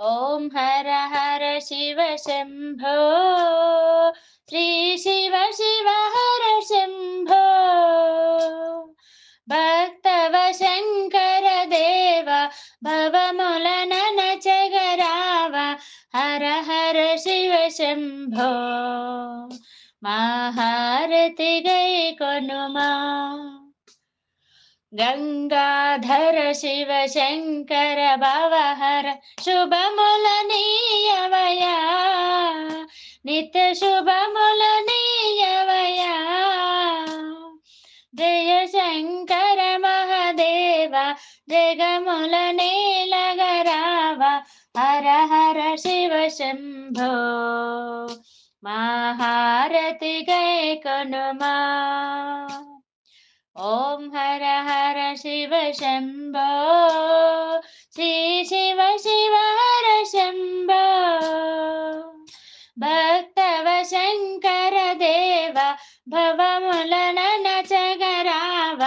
ॐ हर हर शिव शम्भो श्री शिव शिव हर शम्भो भक्तव शङ्कर देव भवमुलननचगराव हर हर शिव शम्भो महारति गैकोनुमा गंगाधर शिव शंकर भवहर शुभमुलनीयवया नित्य शुभमुलनीयवया जय शंकर महादेव जगमुल नीलगराव हर हर शिव शंभो महारति गैकोनुमा ॐ हर हर शिव शम्भो श्री शिव शिव हर शम्भो भक्तव शङ्कर देव भवमुलननचगराव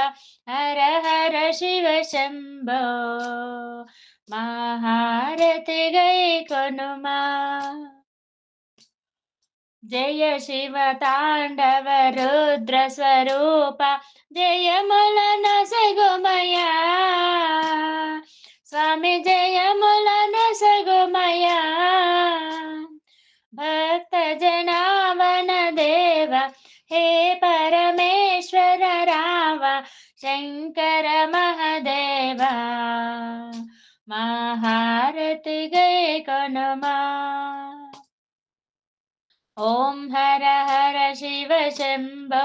हर हर शिव शम्भो महारति गैकोनुमा जय शिव तांडव रुद्र स्वरूप जय मुलन सगुमया स्वामी जय मुलन सगुमया भक्त जनावन देव हे परमेश्वर राव शंकर महादेव महारति गैकोनुमा ॐ हर हर शिव शम्भो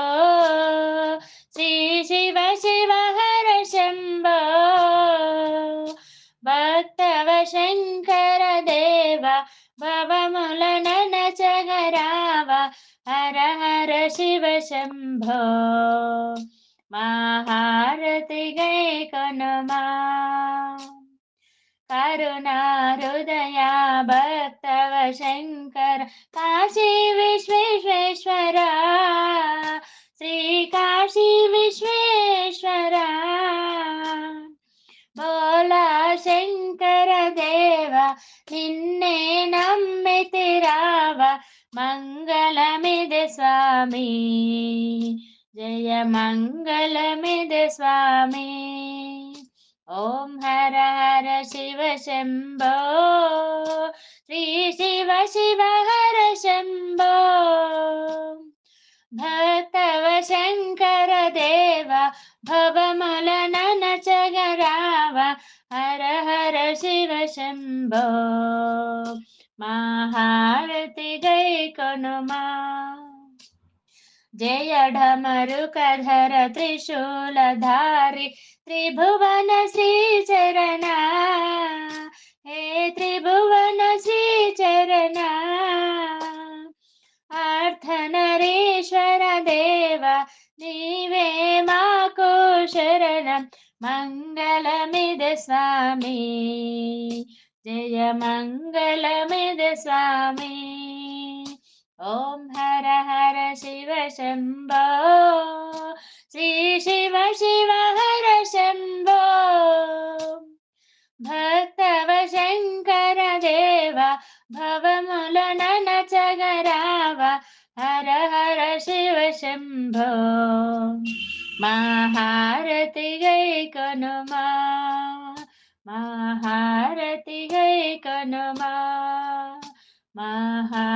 श्री शिव शिव हर शम्भो भक्तव शङ्कर देव भवमुलननचगराव हर हर शिव शम्भो महारति गैकोनुमा करुणा हृदया भक्तव शंकर काशी विश्वेश्वर श्री काशी विश्वेश्वर बोला शंकर देव निन्ने नम्मितिराव मंगलमिदे स्वामी जय मंगलमिदे स्वामी ॐ हर हर शिव शम्भो श्री शिव शिव हर शम्भो भक्तव शङ्कर देव भवमुलननचगराव हर हर शिव शम्भो महारति गैकोनुमा जय ढमरुकधर त्रिशूलधारी त्रिभुवन श्रीचरणा हे त्रिभुवन श्रीचरणा अर्थनरेश्वर देव नीवे माको शरणं मंगलमिदे स्वामी जय मंगलमिदे स्वामी ॐ हर हर शिव शम्भो श्री शिव शिव हर शम्भो भक्तव शङ्कर देव भवमुलननचगराव हर हर शिव शम्भो महारति गैकोनुमा महारति गैकोनुमा महा